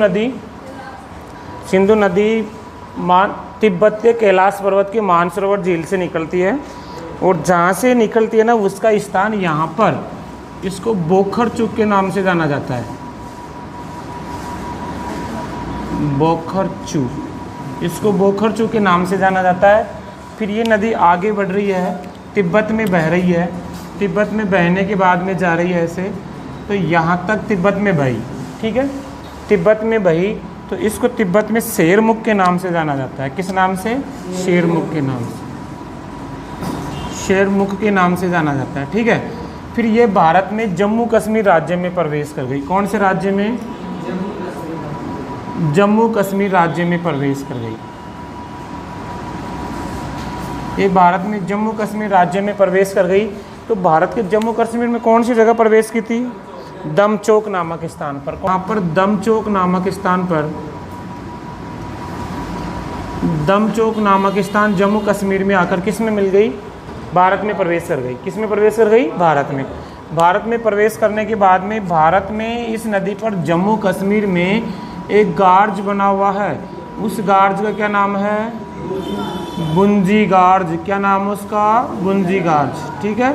नदी, सिंधु नदी तिब्बत के कैलाश पर्वत के मानसरोवर झील से निकलती है और जहाँ से निकलती है ना उसका स्थान यहाँ पर, इसको बोखरचूक के नाम से जाना जाता है। बोखरचूक, इसको बोखरचूक के नाम से जाना जाता है। फिर ये नदी आगे बढ़ रही है, तिब्बत में बह रही है, तिब्बत में बहने के बाद में जा रही है ऐसे, तो यहाँ तक तिब्बत में बही, ठीक है, तिब्बत में बही, तो इसको तिब्बत में शेरमुख के नाम से जाना जाता है। किस नाम से? शेरमुख के नाम से, शेरमुख के नाम से जाना जाता है, ठीक है। फिर ये भारत में जम्मू कश्मीर राज्य में प्रवेश कर गई। कौन से राज्य में? जम्मू कश्मीर राज्य में प्रवेश कर गई। ये भारत में जम्मू कश्मीर राज्य में प्रवेश कर गई। तो भारत के जम्मू कश्मीर में कौन सी जगह प्रवेश की थी? दमचौक नामक स्थान पर। वहाँ पर दमचौक नामक स्थान पर, दमचौक नामक स्थान जम्मू कश्मीर में आकर किस में मिल गई? भारत में प्रवेश कर गई। किस में प्रवेश कर गई? भारत में। भारत में प्रवेश करने के बाद में भारत में इस नदी पर जम्मू कश्मीर में एक गार्ज बना हुआ है। उस गार्ज का क्या नाम है? बुंजी गार्ज। क्या नाम है उसका? बुंजी गार्ज, ठीक है,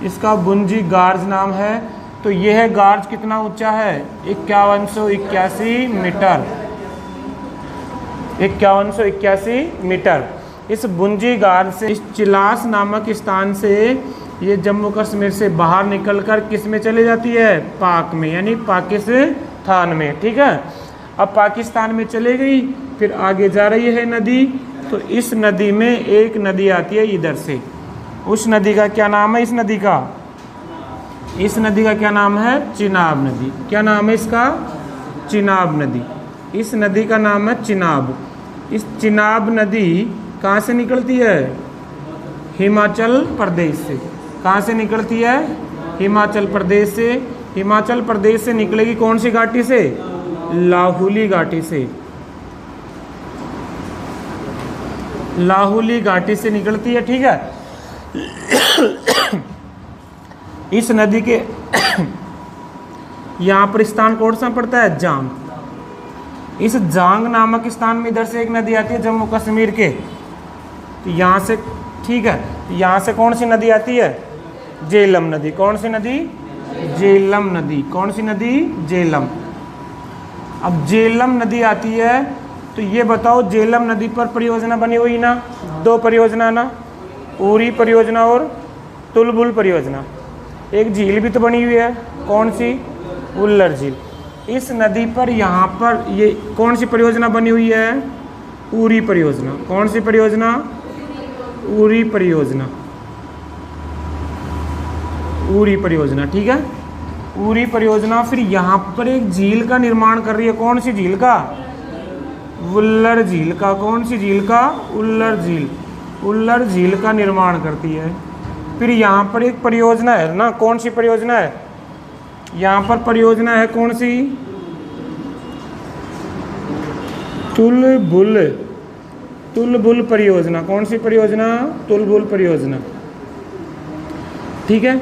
इसका बुंजी गार्ज नाम है। तो यह है गार्ज कितना ऊंचा है? 5181 मीटर, 5181 मीटर। इस बुंजी गार्ज से, इस चिलास नामक स्थान से ये जम्मू कश्मीर से बाहर निकलकर किस में चले जाती है? पाक में, यानी पाकिस्तान में, ठीक है। अब पाकिस्तान में चले गई, फिर आगे जा रही है नदी। तो इस नदी में एक नदी आती है इधर से, उस नदी का क्या नाम है? इस नदी का, इस नदी का क्या नाम है? चिनाब नदी। क्या नाम है इसका? चिनाब नदी। इस नदी का नाम है चिनाब। इस चिनाब नदी कहाँ से निकलती है? हिमाचल प्रदेश से। कहाँ से निकलती है? हिमाचल प्रदेश से। हिमाचल प्रदेश से निकलेगी कौन सी घाटी से? लाहुली घाटी से। लाहुली घाटी से निकलती है, ठीक है। इस नदी के यहाँ पर स्थान कौन सा पड़ता है? जांग। इस जांग नामक स्थान में इधर से एक नदी आती है जम्मू कश्मीर के, तो यहाँ से, ठीक है, यहाँ से कौन सी नदी आती है? झेलम नदी। कौन सी नदी? झेलम नदी। कौन सी नदी? झेलम। अब झेलम नदी आती है, तो ये बताओ झेलम नदी पर परियोजना बनी हुई ना, दो परियोजना ना, उरी परियोजना और तुलबुल परियोजना। एक झील भी तो बनी हुई है, कौन सी? उल्लर झील। इस नदी पर यहाँ पर ये कौन सी परियोजना बनी हुई है? उरी परियोजना। कौन सी परियोजना? उरी परियोजना। उरी परियोजना, ठीक है, उरी परियोजना। फिर यहाँ पर एक झील का निर्माण कर रही है। कौन सी झील का? उल्लर झील का। कौन सी झील का? उल्लर झील। उल्लर झील का निर्माण करती है। फिर यहाँ पर एक परियोजना है ना, कौन सी परियोजना है? यहाँ पर परियोजना है कौन सी? तुलबुल। तुलबुल परियोजना। कौन सी परियोजना? तुलबुल परियोजना, ठीक है।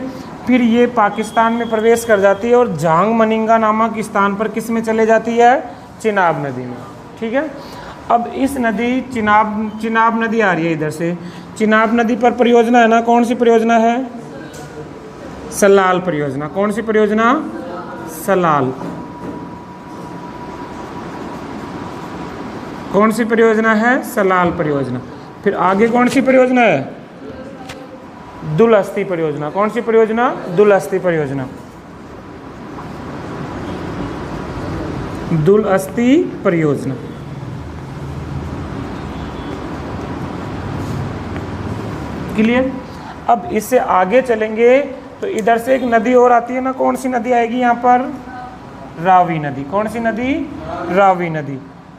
फिर ये पाकिस्तान में प्रवेश कर जाती है और जांग मनिंगा नामक स्थान पर किस में चले जाती है? चिनाब नदी में, ठीक है। अब इस नदी चिनाब नदी आ रही है इधर से। चिनाब नदी पर परियोजना है ना, कौन सी परियोजना है? सलाल परियोजना। कौन सी परियोजना? सलाल। कौन सी परियोजना है? सलाल परियोजना। फिर आगे कौन सी परियोजना है? दुलहस्ती परियोजना। कौन सी परियोजना? दुलहस्ती परियोजना। दुलहस्ती परियोजना, क्लियर। अब इससे आगे चलेंगे तो इधर से एक नदी और आती है ना, कौन सी नदी आएगी यहाँ पर? रावी नदी। कौन सी नदी? रावी नदी।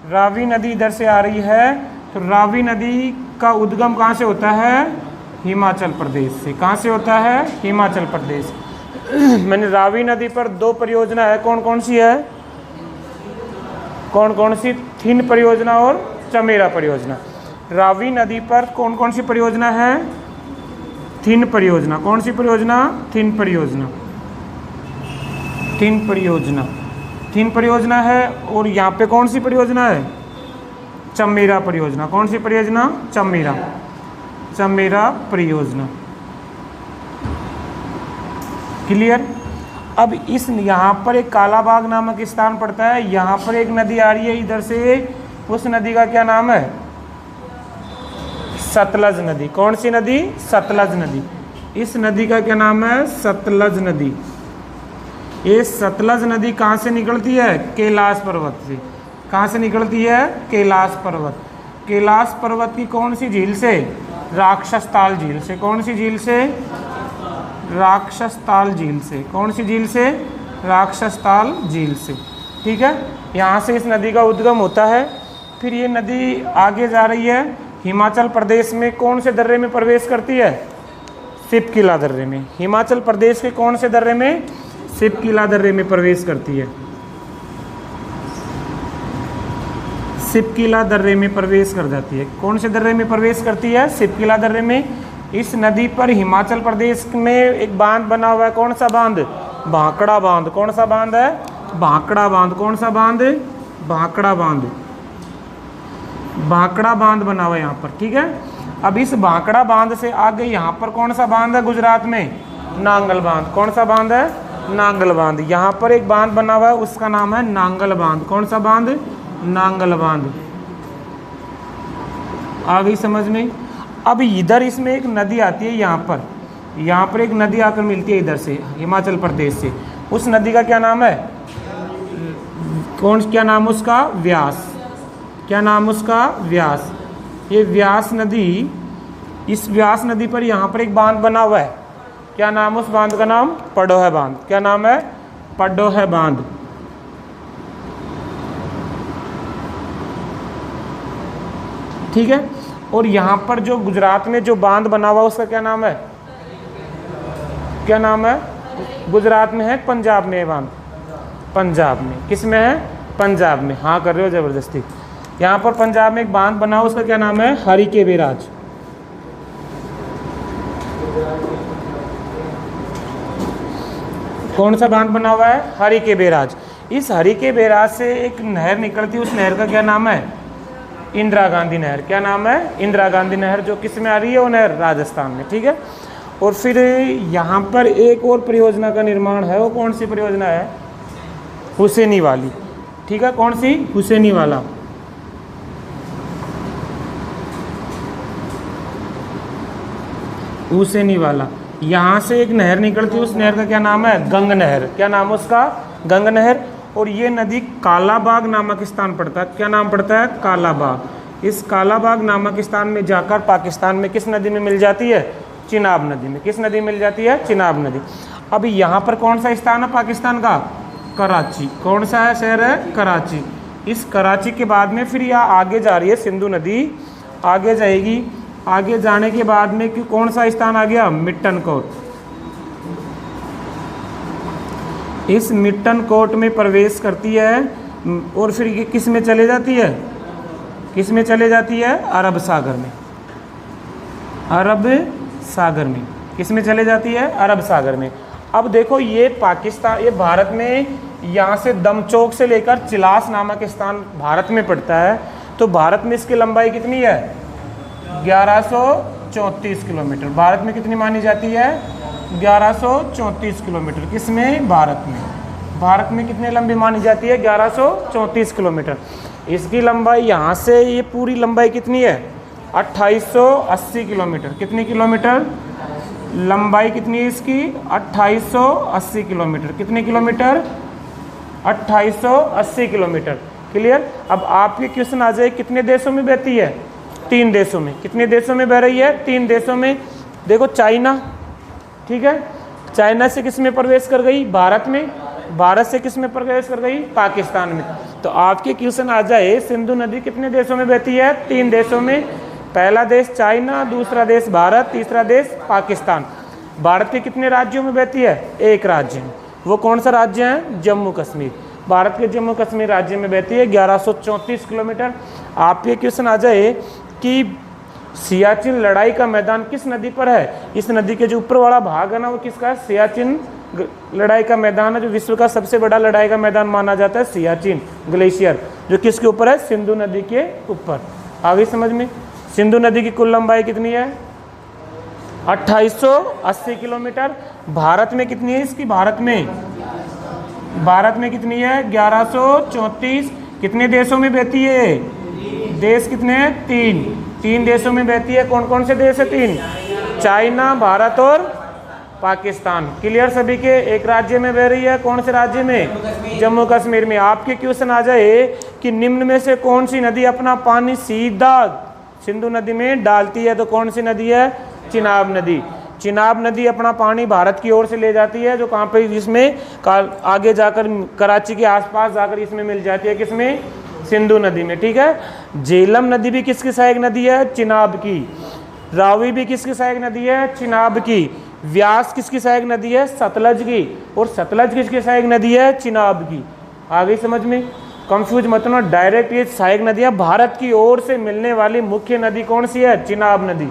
रावी नदी इधर से आ रही है। तो रावी नदी का उद्गम कहाँ से होता है? हिमाचल प्रदेश से। कहाँ से होता है? हिमाचल प्रदेश। मैंने रावी नदी पर दो परियोजना है, कौन कौन सी है? कौन कौन सी? थिन परियोजना और चमेरा परियोजना। रावी नदी पर कौन कौन सी परियोजना है? थिन परियोजना। कौन सी परियोजना? थिन परियोजना। थिन परियोजना, 3 परियोजना है। और यहाँ पे कौन सी परियोजना है? चमेरा परियोजना। कौन सी परियोजना? चमेरा परियोजना। क्लियर। अब इस यहाँ पर एक कालाबाग नामक स्थान पड़ता है, यहाँ पर एक नदी आ रही है इधर से, उस नदी का क्या नाम है? सतलज नदी। कौन सी नदी? सतलज नदी। इस नदी का क्या नाम है? सतलज नदी। ये सतलज नदी कहाँ से निकलती है? कैलाश पर्वत से। कहाँ से निकलती है? कैलाश पर्वत। कैलाश पर्वत की कौन सी झील से? राक्षसताल झील से। कौन सी झील से? राक्षसताल झील से। कौन सी झील से? राक्षसताल झील से। ठीक है, यहाँ से इस नदी का उद्गम होता है। फिर ये नदी आगे जा रही है, हिमाचल प्रदेश में कौन से दर्रे में प्रवेश करती है? सिपकिला दर्रे में। हिमाचल प्रदेश के कौन से दर्रे में? सिपकिला दर्रे में प्रवेश करती है। सिपकिला दर्रे में प्रवेश कर जाती है। कौन से दर्रे में प्रवेश करती है? सिपकिला दर्रे में। इस नदी पर हिमाचल प्रदेश में एक बांध बना हुआ है। कौन सा बांध? भाखड़ा बांध। कौन सा बांध है? भाखड़ा बांध। कौन सा बांध? भाखड़ा बांध। भाखड़ा बांध बना हुआ है यहाँ पर। ठीक है, अब इस भाखड़ा बांध से आगे यहाँ पर कौन सा बांध है गुजरात में? नांगल बांध। कौन सा बांध है? नांगल बांध। यहाँ पर एक बांध बना हुआ है, उसका नाम है नांगल बांध। कौन सा बांध? नांगल बांध। आ गई समझ में? अब इधर इसमें एक नदी आती है, यहाँ पर एक नदी आकर मिलती है इधर से, हिमाचल प्रदेश से। उस नदी का क्या नाम है? क्या नाम उसका? व्यास। क्या नाम उसका? व्यास। ये व्यास नदी, इस व्यास नदी पर यहाँ पर एक बांध बना हुआ है। क्या नाम उस बांध का? नाम पडोह बांध। क्या नाम है? पडोह बांध। ठीक है, और यहाँ पर जो गुजरात में जो बांध बना हुआ उसका क्या नाम है? क्या नाम है? गुजरात में है, पंजाब में है बांध? पंजाब में। किस में है? पंजाब में। हाँ कर रहे हो जबरदस्ती। यहाँ पर पंजाब में एक बांध बना हुआ, उसका क्या नाम है? हरि के बैराज। कौन सा बांध बना हुआ है? हरि के बैराज। इस हरि के बैराज से एक नहर निकलती है, उस नहर का क्या नाम है? इंदिरा गांधी नहर। क्या नाम है? इंदिरा गांधी नहर। जो किस में आ रही है? वो नहर राजस्थान में। ठीक है, और फिर यहाँ पर एक और परियोजना का निर्माण है। वो कौन सी परियोजना है? हुसैनी वाली। ठीक है, कौन सी? हुसैनी वाला। हुसैनी वाला। यहाँ से एक नहर निकलती है, उस नहर का क्या नाम है? गंग नहर। क्या नाम है उसका? गंग नहर। और ये नदी कालाबाग नामक स्थान पड़ता है। क्या नाम पड़ता है? कालाबाग। इस कालाबाग नामक स्थान में जाकर पाकिस्तान में किस नदी में मिल जाती है? चिनाब नदी में। किस नदी में मिल जाती है? चिनाब नदी। अब यहाँ पर कौन सा स्थान है पाकिस्तान का? कराची। कौन सा है शहर है? कराची। इस कराची के बाद में फिर यह आगे जा रही है, सिंधु नदी आगे जाएगी। आगे जाने के बाद में कि कौन सा स्थान आ गया? मिट्टनकोट। इस मिट्टनकोट में प्रवेश करती है और फिर ये किस में चले जाती है? किस में चले जाती है? अरब सागर में। अरब सागर में। किस में चले जाती है? अरब सागर में। अब देखो ये पाकिस्तान, ये भारत में, यहाँ से दमचौक से लेकर चिलास नामक स्थान भारत में पड़ता है। तो भारत में इसकी लंबाई कितनी है? 1134 किलोमीटर। भारत में कितनी मानी जाती है? 1134 किलोमीटर। किस में? भारत में। भारत में कितनी लंबी मानी जाती है? 1134 किलोमीटर। इसकी लंबाई यहाँ से ये पूरी लंबाई कितनी है? 2880 किलोमीटर। कितनी किलोमीटर? लंबाई कितनी है इसकी? 2880 किलोमीटर। कितने किलोमीटर? 2880 किलोमीटर। क्लियर। अब आपके क्वेश्चन आ जाए कितने देशों में बहती है? 3 देशों में। कितने देशों में बह रही है? 3 देशों में। देखो चाइना, ठीक है, चाइना से किस में प्रवेश कर गई? भारत में। भारत से किस में प्रवेश कर गई? पाकिस्तान में। तो आपके क्वेश्चन आ जाए सिंधु नदी कितने देशों में बहती है? 3 देशों में। पहला देश चाइना, दूसरा देश भारत, तीसरा देश पाकिस्तान। भारत के कितने राज्यों में बहती है? 1 राज्य में। वो कौन सा राज्य है? जम्मू कश्मीर। भारत के जम्मू कश्मीर राज्य में बहती है 1134 किलोमीटर। आपके क्वेश्चन आ जाए कि सियाचिन लड़ाई का मैदान किस नदी पर है? इस नदी के जो ऊपर वाला भाग है ना, वो किसका है? सियाचिन लड़ाई का मैदान है जो विश्व का सबसे बड़ा लड़ाई का मैदान माना जाता है, सियाचिन ग्लेशियर, जो किसके ऊपर है, सिंधु नदी के ऊपर। आगे समझ में। सिंधु नदी की कुल लंबाई कितनी है, 2880 किलोमीटर। भारत में कितनी है इसकी, भारत में कितनी है, 1134। कितने देशों में बहती है, देश कितने हैं, 3 देशों में बहती है। कौन कौन से देश है, 3, चाइना, भारत और पाकिस्तान। क्लियर सभी के। एक राज्य में बह रही है, कौन से राज्य में, जम्मू कश्मीर में। आपके क्वेश्चन आ जाए कि निम्न में से कौन सी नदी अपना पानी सीधा सिंधु नदी में डालती है, तो कौन सी नदी है, चिनाब नदी। चिनाब नदी अपना पानी भारत की ओर से ले जाती है, जो कहाँ पे, जिसमें आगे जाकर कराची के आसपास जाकर इसमें मिल जाती है, किसमें, सिंधु नदी में। ठीक है। झेलम नदी भी किसकी सहायक नदी है, चिनाब की। रावी भी किसकी सहायक नदी है, चिनाब की। व्यास किसकी सहायक नदी है, सतलज की। और सतलज किसकी सहायक नदी है, चिनाब की। आगे समझ में, कंफ्यूज मत होना। डायरेक्ट ये सहायक नदियाँ, भारत की ओर से मिलने वाली मुख्य नदी कौन सी है, चिनाब नदी।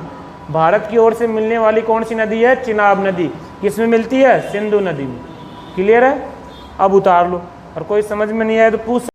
भारत की ओर से मिलने वाली कौन सी नदी है, चिनाब नदी। किसमें मिलती है, सिंधु नदी में। क्लियर है। अब उतार लो, और कोई समझ में नहीं आया तो पूछ